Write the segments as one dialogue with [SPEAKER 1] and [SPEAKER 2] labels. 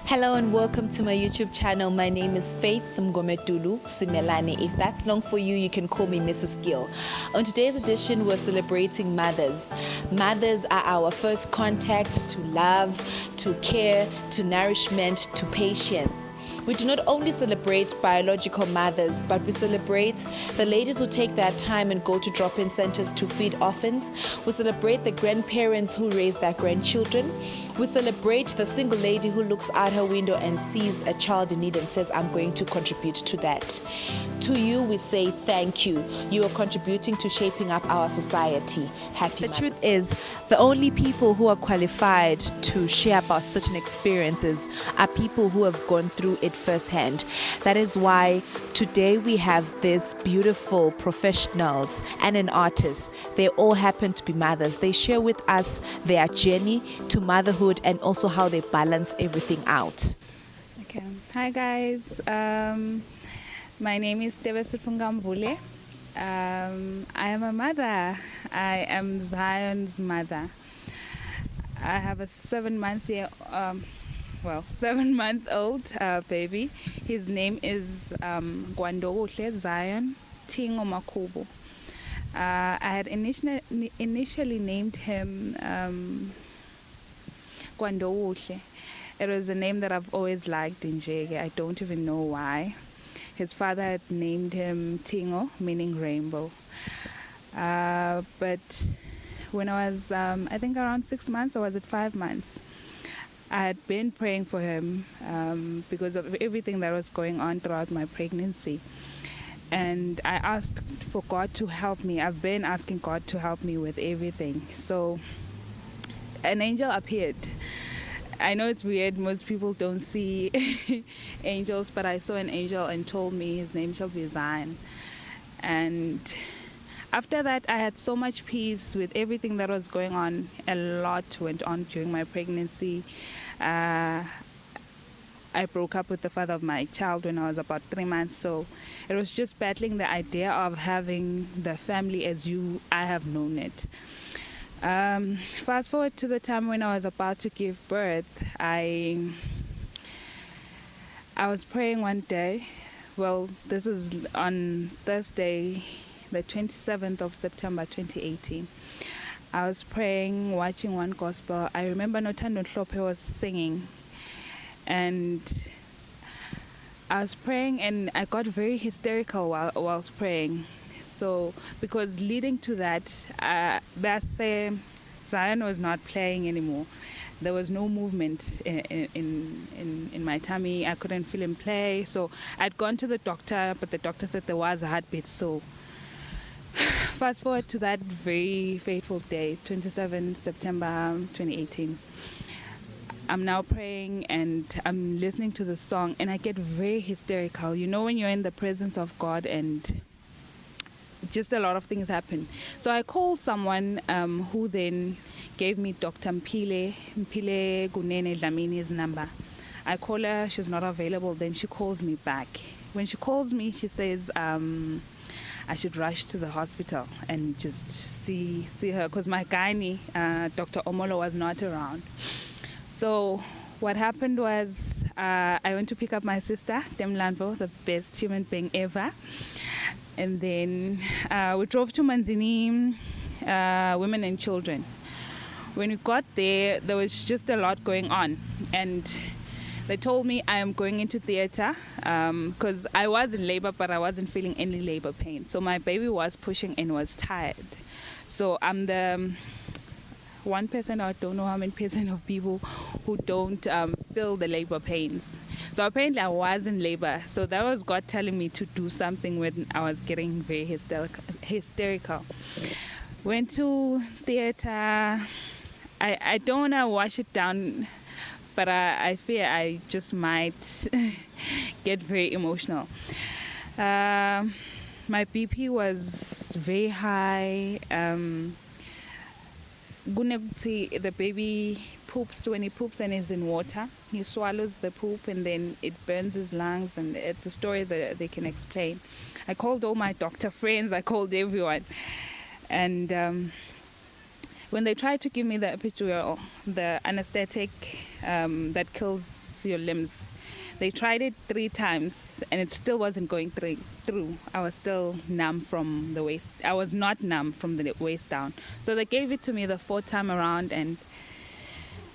[SPEAKER 1] Hello and welcome to my YouTube channel. My name is Faith Mngometulu Simelane. If that's long for you, you can call me Mrs. Gill. On today's edition, we're celebrating mothers. Mothers are our first contact to love, to care, to nourishment, to patience. We do not only celebrate biological mothers, but we celebrate the ladies who take their time and go to drop-in centers to feed orphans. We celebrate the grandparents who raise their grandchildren. We celebrate the single lady who looks out her window and sees a child in need and says, I'm going to contribute to that. To you, we say thank you. You are contributing to shaping up our society. Happy Mothers. The truth is, the only people who are qualified to share about certain experiences are people who have gone through it firsthand. That is why today we have these beautiful professionals and an artist. They all happen to be mothers. They share with us their journey to motherhood and also how they balance everything out.
[SPEAKER 2] Okay. Hi guys. My name is Tebe. I am a mother. I am Zion's mother. I have a 7-month-old baby. His name is Zion Tingo Makubu. I had initially named him Gwandowuhle. It was a name that I've always liked in Jege. I don't even know why. His father had named him Tingo, meaning rainbow. But when I was, I think around 6 months, or was it 5 months, I had been praying for him because of everything that was going on throughout my pregnancy. And I asked for God to help me. I've been asking God to help me with everything. So an angel appeared. I know it's weird, most people don't see angels, but I saw an angel and told me his name shall be Zion. And after that, I had so much peace with everything that was going on. A lot went on during my pregnancy. I broke up with the father of my child when I was about 3 months, so it was just battling the idea of having the family as I have known it. Fast forward to the time when I was about to give birth, I was praying one day. Well, this is on Thursday, the 27th of September 2018. I was praying, watching one gospel. I remember Nothando Nhlope was singing, and I was praying and I got very hysterical whilst praying. So, because leading to that, Zion was not playing anymore. There was no movement in my tummy. I couldn't feel him play. So I'd gone to the doctor, but the doctor said there was a heartbeat. So fast forward to that very fateful day, 27 September 2018. I'm now praying and I'm listening to the song and I get very hysterical. You know when you're in the presence of God and just a lot of things happen. So I called someone who then gave me Dr. Mpile Gunene Dlamini's number. I call her, she's not available, then she calls me back. When she calls me, she says I should rush to the hospital and just see her, because my gynae, Dr. Omolo, was not around. So what happened was I went to pick up my sister, Demlanvo, the best human being ever. And then we drove to Manzini, Women and Children. When we got there, there was just a lot going on. And they told me I am going into theater because I was in labor, but I wasn't feeling any labor pain. So my baby was pushing and was tired. So I'm the 1%, I don't know how many percent of people who don't feel the labor pains. So apparently I was in labor. So that was God telling me to do something when I was getting very hysterical. Went to theater. I don't want to wash it down, but I fear I just might get very emotional. My BP was very high. The baby poops. When he poops and is in water, he swallows the poop and then it burns his lungs, and it's a story that they can explain. I called all my doctor friends, I called everyone, and when they tried to give me the epidural, the anesthetic that kills your limbs. They tried it 3 times and it still wasn't going through. I was still numb from the waist. I was not numb from the waist down. So they gave it to me the 4th time around, and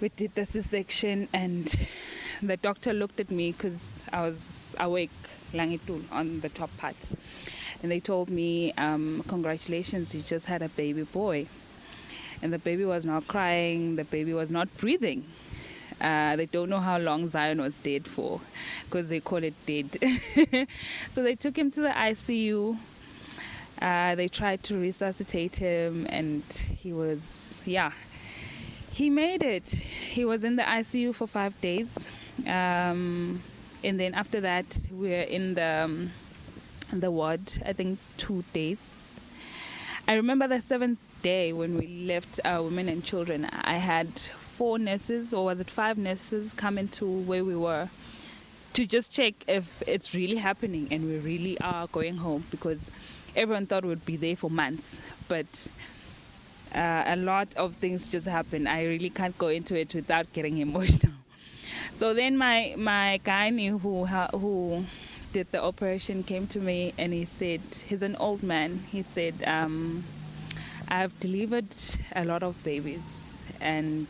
[SPEAKER 2] we did the C-section, and the doctor looked at me because I was awake, langitul, on the top part. And they told me, congratulations, you just had a baby boy. And the baby was not crying, the baby was not breathing. They don't know how long Zion was dead for, because they call it dead. So they took him to the ICU. They tried to resuscitate him, and he made it. He was in the ICU for 5 days. And then after that, we were in the ward, I think 2 days. I remember the 7th day when we left women and children, I had 4 nurses, or was it 5 nurses, come into where we were to just check if it's really happening and we really are going home, because everyone thought we'd be there for months. But a lot of things just happened. I really can't go into it without getting emotional. So then my gynae who did the operation came to me, and he said, he's an old man, he said, I've delivered a lot of babies, and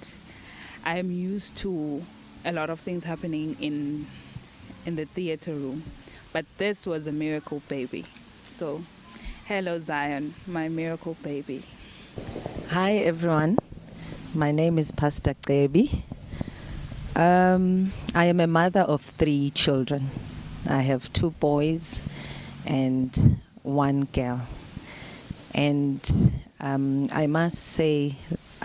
[SPEAKER 2] I'm used to a lot of things happening in the theater room, but this was a miracle baby. So hello Zion, my miracle baby.
[SPEAKER 3] Hi everyone, my name is Pastor Tebe. I am a mother of 3 children. I have 2 boys and 1 girl. And I must say,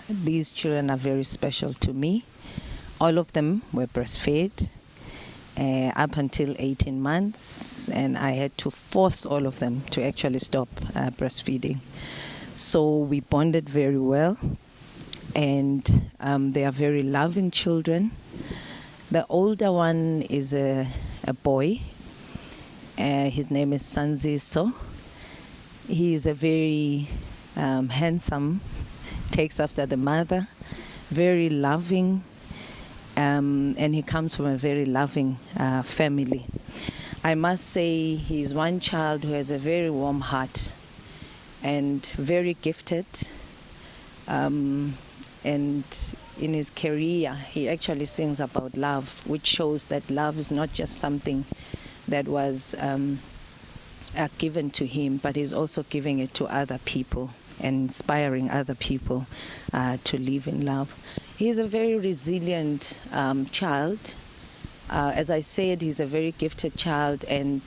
[SPEAKER 3] these children are very special to me. All of them were breastfed up until 18 months, and I had to force all of them to actually stop breastfeeding. So we bonded very well, and they are very loving children. The older one is a boy. His name is Sanziso. He is a very handsome, takes after the mother, very loving, and he comes from a very loving family. I must say he's one child who has a very warm heart and very gifted. And in his career, he actually sings about love, which shows that love is not just something that was given to him, but he's also giving it to other people and inspiring other people to live in love. He's a very resilient child. As I said, he's a very gifted child, and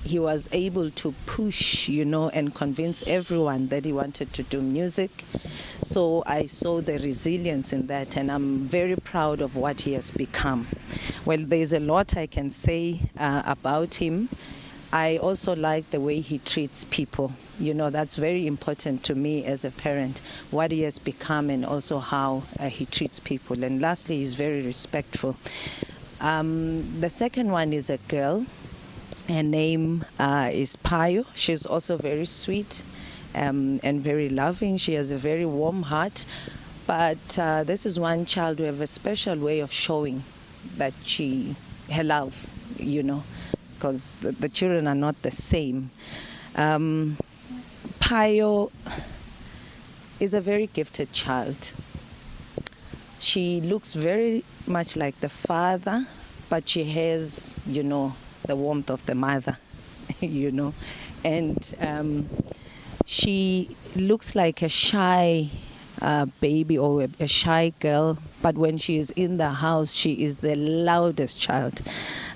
[SPEAKER 3] he was able to push, and convince everyone that he wanted to do music. So I saw the resilience in that, and I'm very proud of what he has become. Well, there's a lot I can say about him. I also like the way he treats people. That's very important to me as a parent, what he has become and also how he treats people. And lastly, he's very respectful. The second one is a girl. Her name is Payo. She's also very sweet and very loving. She has a very warm heart. But this is one child who has a special way of showing that her love, because the children are not the same. Payo is a very gifted child. She looks very much like the father, but she has, the warmth of the mother, and she looks like a shy baby or a shy girl, but when she is in the house, she is the loudest child.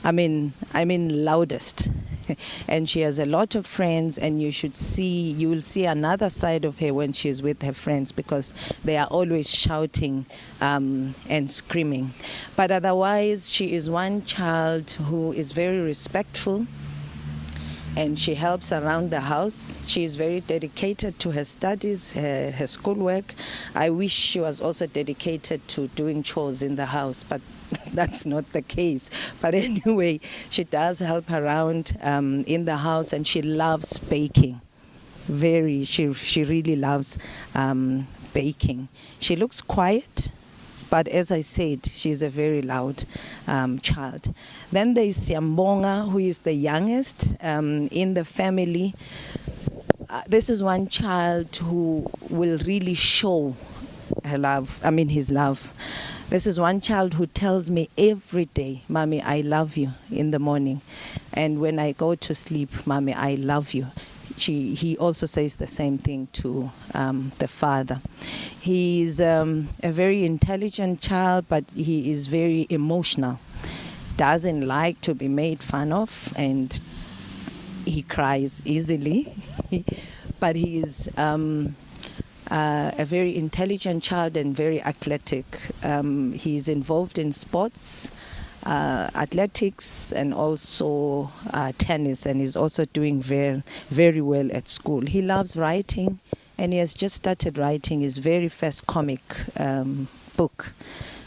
[SPEAKER 3] I mean loudest. And she has a lot of friends, and you will see another side of her when she's with her friends, because they are always shouting and screaming. But otherwise, she is one child who is very respectful, and she helps around the house. She is very dedicated to her studies, her schoolwork. I wish she was also dedicated to doing chores in the house, but that's not the case. But anyway, she does help around in the house, and she loves baking. She really loves baking. She looks quiet, But as I said, she's a very loud child. Then there's Siyambonga, who is the youngest in the family. This is one child who will really show his love. This is one child who tells me every day, Mommy, I love you, in the morning. And when I go to sleep, Mommy, I love you. He also says the same thing to the father. He's a very intelligent child, but he is very emotional. Doesn't like to be made fun of, and he cries easily. But he is a very intelligent child and very athletic. He's involved in sports, athletics, and also tennis, and he's also doing very, very well at school. He loves writing, and he has just started writing his very first comic book,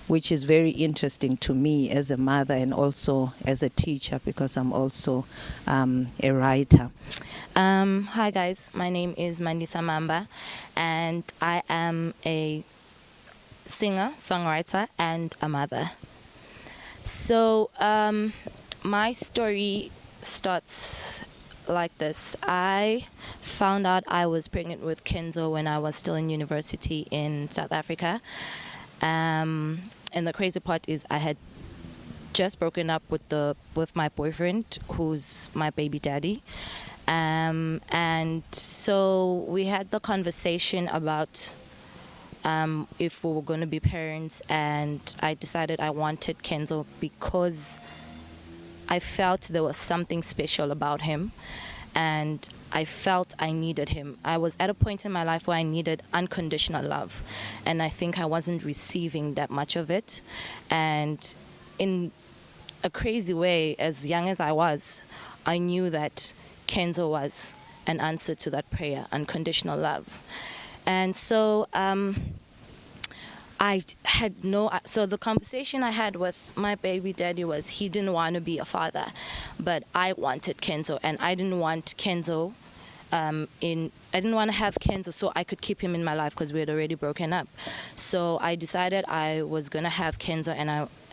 [SPEAKER 3] which is very interesting to me as a mother and also as a teacher, because I'm also a writer.
[SPEAKER 4] Hi guys, my name is Mandisa Mamba, and I am a singer, songwriter, and a mother. So my story starts like this. I found out I was pregnant with Kenzo when I was still in university in South Africa. And the crazy part is I had just broken up with my boyfriend, who's my baby daddy. And so we had the conversation about if we were going to be parents, and I decided I wanted Kenzo because I felt there was something special about him, and I felt I needed him. I was at a point in my life where I needed unconditional love, and I think I wasn't receiving that much of it. And in a crazy way, as young as I was, I knew that Kenzo was an answer to that prayer, unconditional love. And so so the conversation I had with my baby daddy was he didn't want to be a father, but I wanted Kenzo, and I didn't want Kenzo I didn't want to have Kenzo so I could keep him in my life because we had already broken up. So I decided I was going to have Kenzo,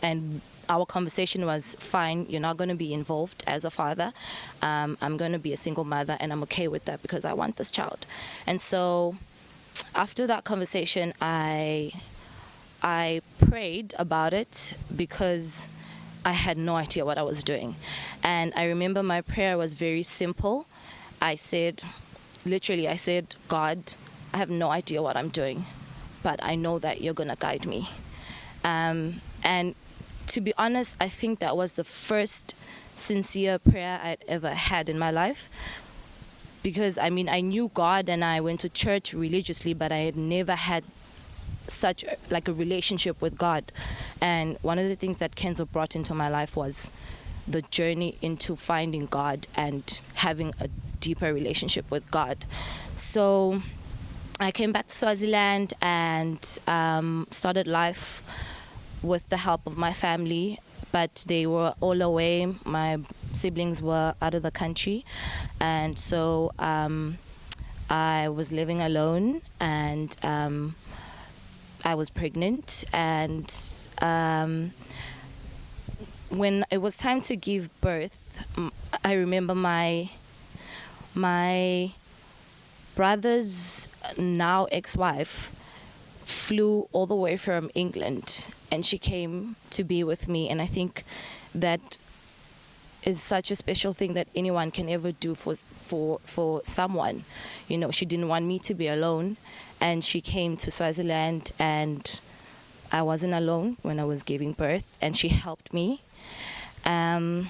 [SPEAKER 4] and our conversation was, fine, you're not going to be involved as a father. I'm going to be a single mother, and I'm okay with that because I want this child. And so after that conversation, I prayed about it because I had no idea what I was doing. And I remember my prayer was very simple. I said, God, I have no idea what I'm doing, but I know that you're going to guide me. And to be honest, I think that was the first sincere prayer I'd ever had in my life. Because, I knew God and I went to church religiously, but I had never had such a relationship with God. And one of the things that Kenzo brought into my life was the journey into finding God and having a deeper relationship with God. So I came back to Swaziland and started life with the help of my family, but they were all away. My siblings were out of the country, and so I was living alone, and I was pregnant, and when it was time to give birth, I remember my brother's now ex-wife flew all the way from England, and she came to be with me. And I think that is such a special thing that anyone can ever do for someone. You know, she didn't want me to be alone, and she came to Swaziland, and I wasn't alone when I was giving birth, and she helped me. And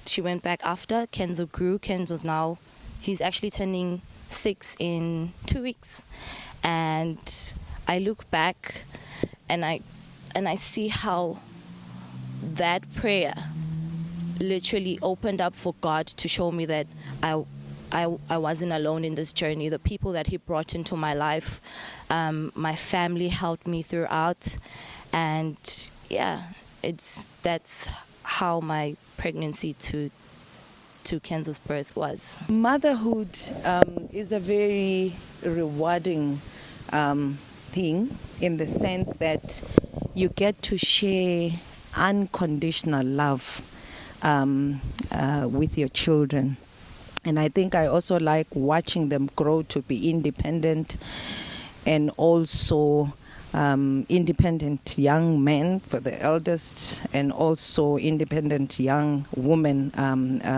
[SPEAKER 4] she went back after. Kenzo grew. He's actually turning 6 in 2 weeks. And I look back and I see how that prayer literally opened up for God to show me that I wasn't alone in this journey. The people that he brought into my life, my family helped me throughout. And yeah, that's how my pregnancy to Kenzo's birth was.
[SPEAKER 3] Motherhood is a very rewarding thing in the sense that you get to share unconditional love with your children. And I think I also like watching them grow to be independent, and also independent young men for the eldest, and also independent young woman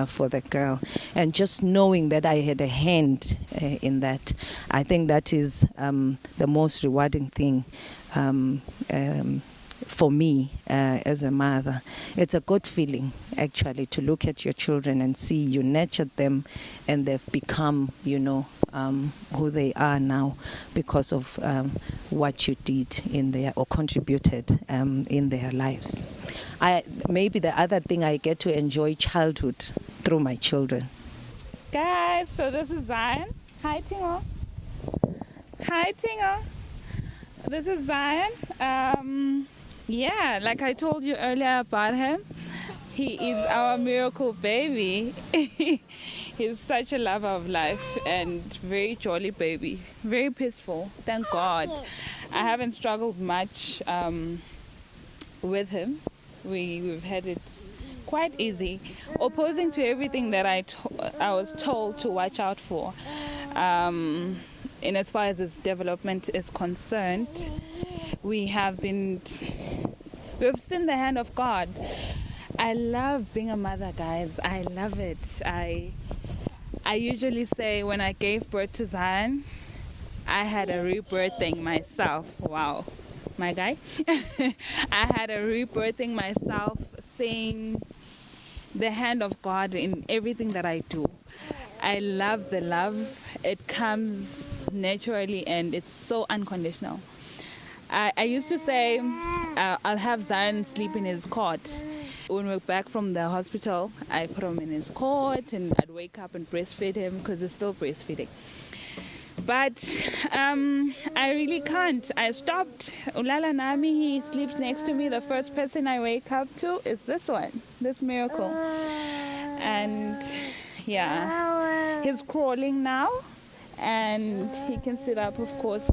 [SPEAKER 3] for the girl. And just knowing that I had a hand in that, I think that is the most rewarding thing for me as a mother. It's a good feeling, actually, to look at your children and see you nurtured them and they've become, who they are now because of what you did in their, or contributed in their lives. Maybe the other thing, I get to enjoy childhood through my children.
[SPEAKER 2] Guys, so this is Zion. Hi, Tingo. Hi, Tingo. This is Zion. Yeah, like I told you earlier about him, he is our miracle baby. He's such a lover of life and very jolly baby, very peaceful, thank God. I haven't struggled much with him. We've had it quite easy, opposing to everything that I was told to watch out for. In as far as its development is concerned, we've seen the hand of God. I love being a mother, guys. I love it. I usually say when I gave birth to Zion, I had a rebirthing myself. Wow, my guy. I had a rebirthing myself, seeing the hand of God in everything that I do. I love the love. It comes naturally and it's so unconditional. I used to say I'll have Zion sleep in his cot. When we're back from the hospital, I put him in his cot and I'd wake up and breastfeed him because he's still breastfeeding. But I really can't. I stopped. Ulala Nami, he sleeps next to me. The first person I wake up to is this one, this miracle. And yeah, he's crawling now and he can sit up, of course.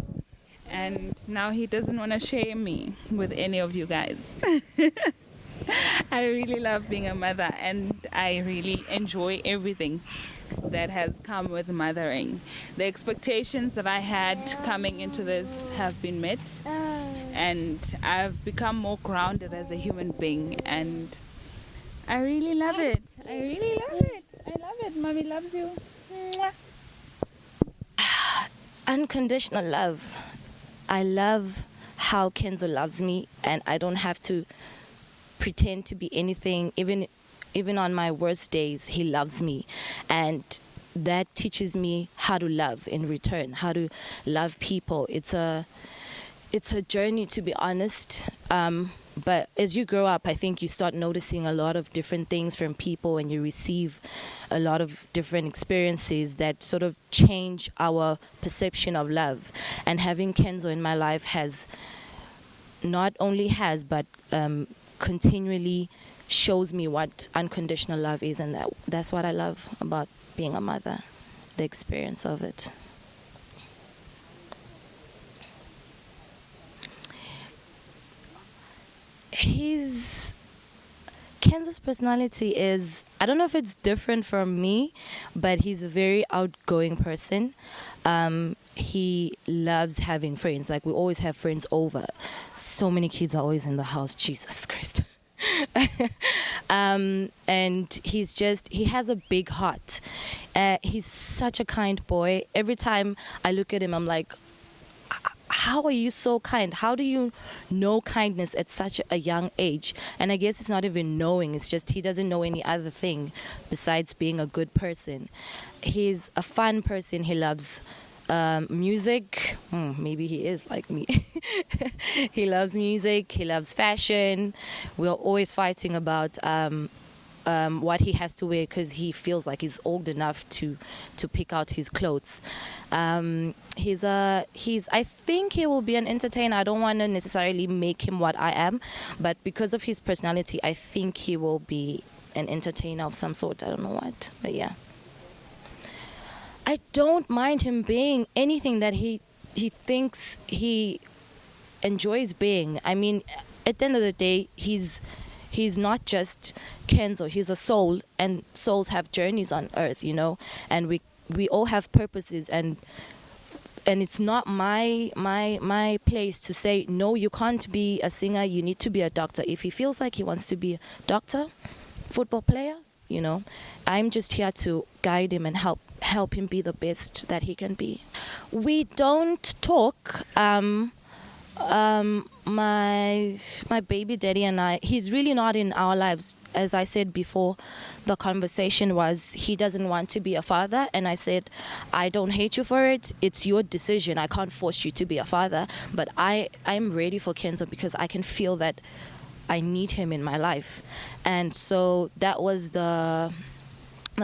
[SPEAKER 2] And now he doesn't want to share me with any of you guys. I really love being a mother and I really enjoy everything that has come with mothering. The expectations that I had coming into this have been met and I've become more grounded as a human being and I really love it. I really love it. I love it. Mommy loves you. Mwah.
[SPEAKER 4] Unconditional love. I love how Kenzo loves me and I don't have to pretend to be anything. Even on my worst days, he loves me. And that teaches me how to love in return, how to love people. It's a journey, to be honest. But as you grow up, I think you start noticing a lot of different things from people and you receive a lot of different experiences that sort of change our perception of love. And having Kenzo in my life but continually shows me what unconditional love is, and that's what I love about being a mother, the experience of it. Kenzo's personality is, I don't know if it's different from me, but he's a very outgoing person. He loves having friends. Like, we always have friends over. So many kids are always in the house. Jesus Christ. And he has a big heart. He's such a kind boy. Every time I look at him, I'm like, how are you so kind? How do you know kindness at such a young age? And I guess it's not even knowing. It's just he doesn't know any other thing besides being a good person. He's a fun person. He loves music. Maybe he is like me. He loves music. He loves fashion. We're always fighting about what he has to wear because he feels like he's old enough to pick out his clothes. I think he will be an entertainer. I don't want to necessarily make him what I am, but because of his personality, I think he will be an entertainer of some sort. I don't know what, but yeah. I don't mind him being anything that he thinks he enjoys being. I mean, at the end of the day, he's not just Kenzo, he's a soul, and souls have journeys on earth, you know, and we all have purposes, and it's not my place to say, no, you can't be a singer, you need to be a doctor. If he feels like he wants to be a doctor, football player, you know, I'm just here to guide him and help him be the best that he can be. We don't talk. My baby daddy and I, he's really not in our lives. As I said before, the conversation was he doesn't want to be a father, and I said, I don't hate you for it. It's your decision. I can't force you to be a father, but I'm ready for Kenzo because I can feel that I need him in my life. And so that was the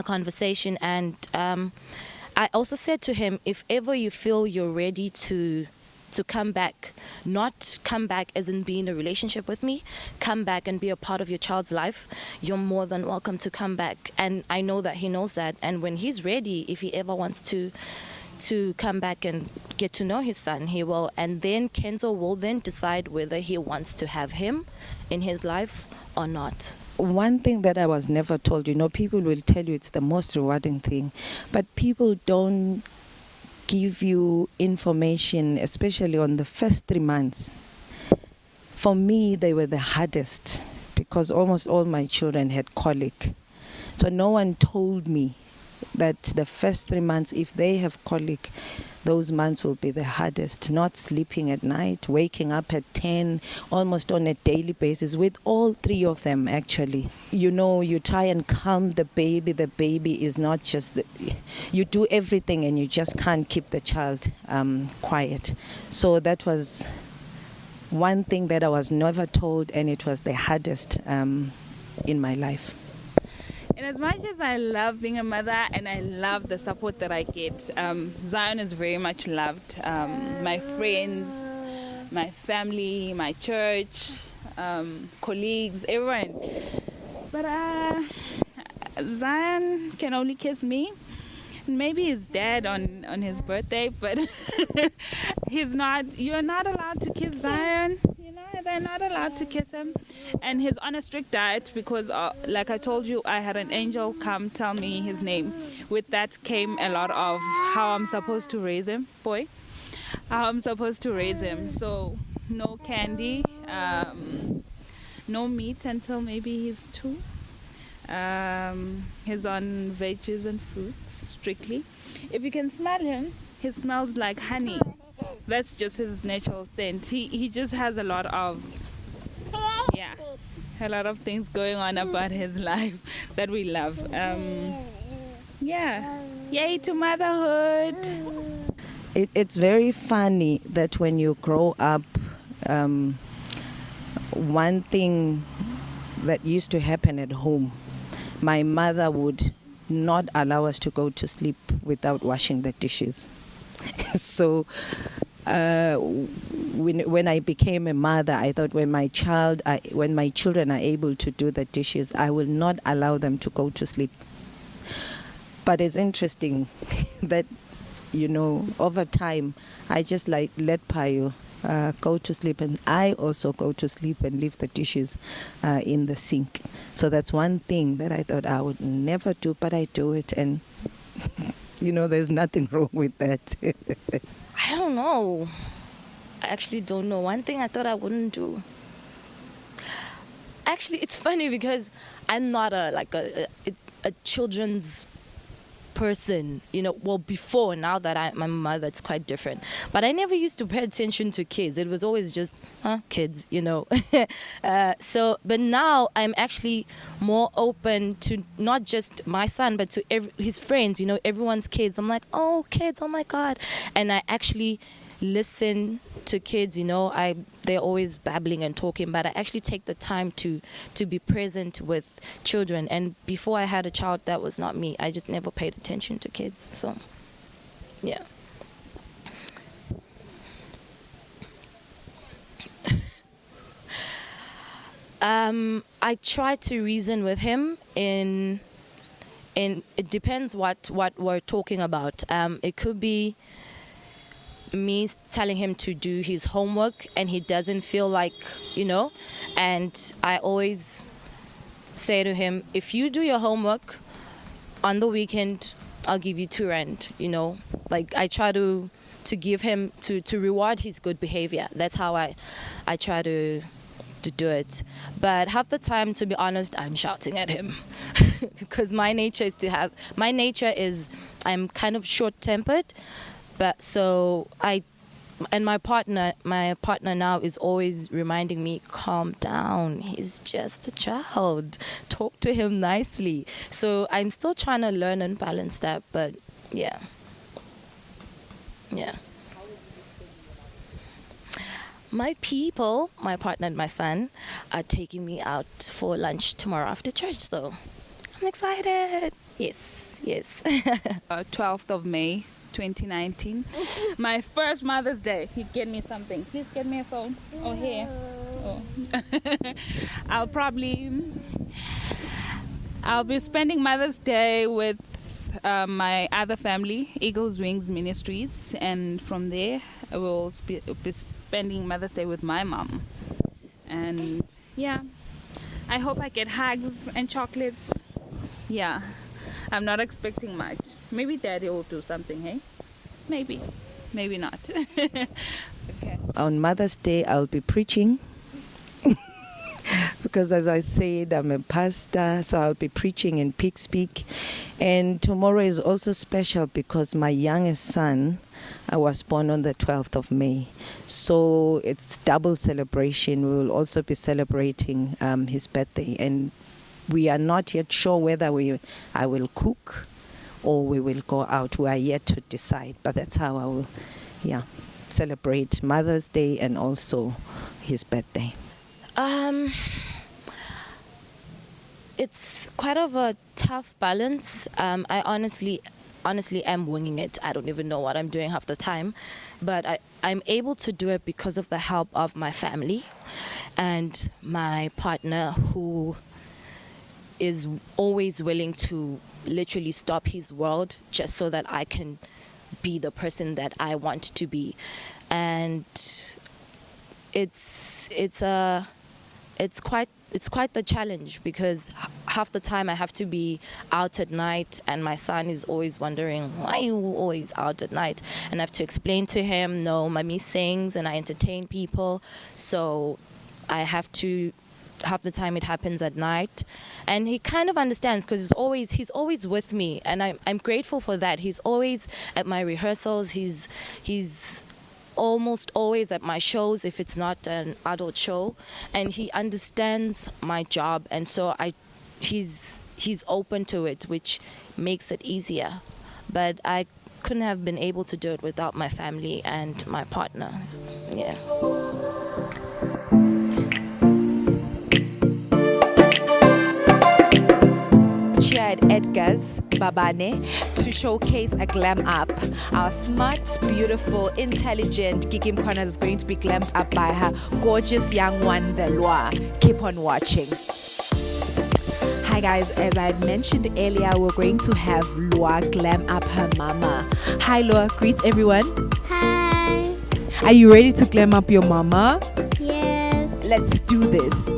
[SPEAKER 4] conversation. And I also said to him, if ever you feel you're ready to come back, not come back as in be in a relationship with me, come back and be a part of your child's life, you're more than welcome to come back. And I know that he knows that. And when he's ready, if he ever wants to come back and get to know his son, he will. And then Kenzo will then decide whether he wants to have him in his life or not.
[SPEAKER 3] One thing that I was never told, you know, people will tell you it's the most rewarding thing, but people don't give you information, especially on the first 3 months. For me, they were the hardest because almost all my children had colic. So no one told me that the first 3 months, if they have colic, those months will be the hardest. Not sleeping at night, waking up at 10, almost on a daily basis, with all 3 of them actually. You know, you try and calm the baby. The baby is not just, you do everything and you just can't keep the child quiet. So that was one thing that I was never told, and it was the hardest in my life.
[SPEAKER 2] And as much as I love being a mother and I love the support that I get, Zion is very much loved. My friends, my family, my church, colleagues, everyone. But Zion can only kiss me. Maybe his dad on his birthday, but you're not allowed to kiss Zion. You know, they're not allowed to kiss him. And he's on a strict diet because, like I told you, I had an angel come tell me his name. With that came a lot of how I'm supposed to raise him, how I'm supposed to raise him. So no candy, no meat until maybe he's 2. He's on veggies and fruits strictly. If you can smell him, he smells like honey. That's just his natural scent. He just has a lot of things going on about his life that we love. Yay to motherhood.
[SPEAKER 3] It's very funny that when you grow up, one thing that used to happen at home, my mother would not allow us to go to sleep without washing the dishes. So when I became a mother, I thought when my children are able to do the dishes, I will not allow them to go to sleep. But it's interesting that, you know, over time, I just let Payo go to sleep, and I also go to sleep and leave the dishes in the sink. So that's one thing that I thought I would never do, but I do it, and you know, there's nothing wrong with that.
[SPEAKER 4] I don't know. I actually don't know. One thing I thought I wouldn't do. Actually, it's funny because I'm not a children's person, you know. Well, before, now that I'm a mother, it's quite different. But I never used to pay attention to kids. It was always just kids, you know. But now I'm actually more open to not just my son, but to his friends, you know, everyone's kids. I'm like, oh, kids, oh my God. And I actually listen to kids, you know. They're always babbling and talking, but I actually take the time to be present with children. And before I had a child, that was not me. I just never paid attention to kids. So yeah. I try to reason with him in it depends what we're talking about. It could be me telling him to do his homework and he doesn't feel like, and I always say to him, if you do your homework on the weekend, I'll give you 2 rand, like I try to give him to reward his good behavior. That's how I try to do it. But half the time, to be honest, I'm shouting at him because my nature is I'm kind of short-tempered, but so my partner now is always reminding me, calm down, he's just a child, talk to him nicely. So I'm still trying to learn and balance that, but yeah. My people, my partner and my son, are taking me out for lunch tomorrow after church, so I'm excited. Yes.
[SPEAKER 2] 12th of May 2019, my first Mother's Day. He'd get me something. Please get me a phone or hair. Oh. I'll be spending Mother's Day with my other family, Eagles Wings Ministries, and from there I will be spending Mother's Day with my mom. And yeah, I hope I get hugs and chocolates. Yeah, I'm not expecting much. Maybe Daddy will do something, hey? Maybe not. Okay.
[SPEAKER 3] On Mother's Day, I'll be preaching. Because as I said, I'm a pastor, so I'll be preaching in Pig Speak. And tomorrow is also special because my youngest son, I was born on the 12th of May. So it's double celebration. We will also be celebrating his birthday. And we are not yet sure whether I will cook or we will go out. We are yet to decide. But that's how I will, celebrate Mother's Day and also his birthday.
[SPEAKER 4] It's quite of a tough balance. I honestly am winging it. I don't even know what I'm doing half the time, but I'm able to do it because of the help of my family and my partner, who is always willing to literally stop his world just so that I can be the person that I want to be. And it's quite the challenge because half the time I have to be out at night and my son is always wondering, why are you always out at night? And I have to explain to him, no, mommy sings and I entertain people, so I have to, half the time it happens at night. And he kind of understands because he's always with me, and I'm grateful for that. He's always at my rehearsals, he's almost always at my shows if it's not an adult show, and he understands my job, and so he's open to it, which makes it easier. But I couldn't have been able to do it without my family and my partner. Yeah.
[SPEAKER 1] Here at Edgars Mbabane to showcase a glam up. Our smart, beautiful, intelligent Kiki Mkhwanazi is going to be glammed up by her gorgeous young one, the Lwa. Keep on watching. Hi guys, as I had mentioned earlier, we're going to have Lwa glam up her mama. Hi Lwa, greet everyone.
[SPEAKER 5] Hi.
[SPEAKER 1] Are you ready to glam up your mama?
[SPEAKER 5] Yes.
[SPEAKER 1] Let's do this.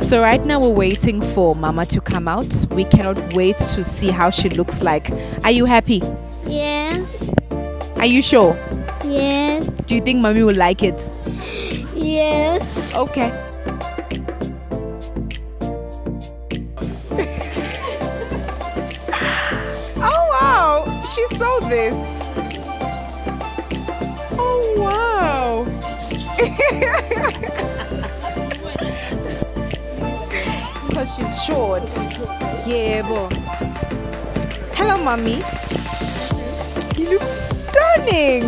[SPEAKER 1] So right now we're waiting for Mama to come out. We cannot wait to see how she looks like. Are you happy?
[SPEAKER 5] Yes.
[SPEAKER 1] Are you sure?
[SPEAKER 5] Yes.
[SPEAKER 1] Do you think Mommy will like it?
[SPEAKER 5] Yes.
[SPEAKER 1] Okay. Oh wow, she saw this. Oh wow. Because she's short. Yeah, bo. Hello, Mommy. You look stunning.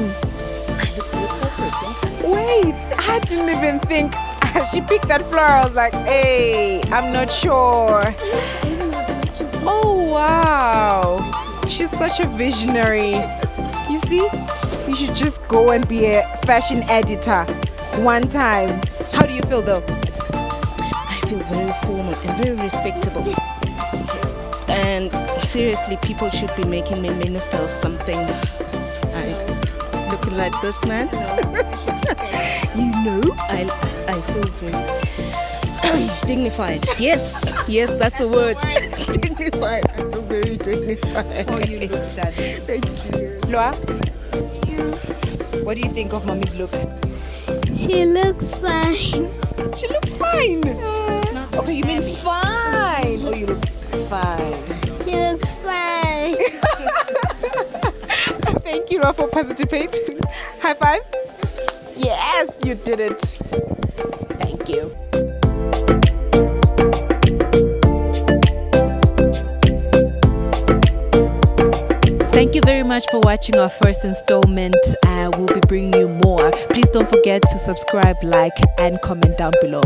[SPEAKER 1] Wait, I didn't even think. She picked that flower. I was like, hey, I'm not sure. Oh, wow. She's such a visionary. You see, you should just go and be a fashion editor one time. How do you feel though?
[SPEAKER 6] I feel very formal and very respectable. And seriously, people should be making me minister of something. Looking like this man. You know, I feel very dignified. Yes, that's the word. Dignified. I feel very dignified.
[SPEAKER 1] Oh, you look stunning.
[SPEAKER 6] Thank you.
[SPEAKER 1] Loa, what do you think of Mommy's look?
[SPEAKER 5] She looks fine.
[SPEAKER 1] She looks fine. Okay, you mean fine. Oh, you look fine.
[SPEAKER 5] She looks fine.
[SPEAKER 1] Thank you, Loa, for participating. High five. Yes, you did it. Thank you. Thank you very much for watching our first installment. We'll be bringing you more. Please don't forget to subscribe, like, and comment down below.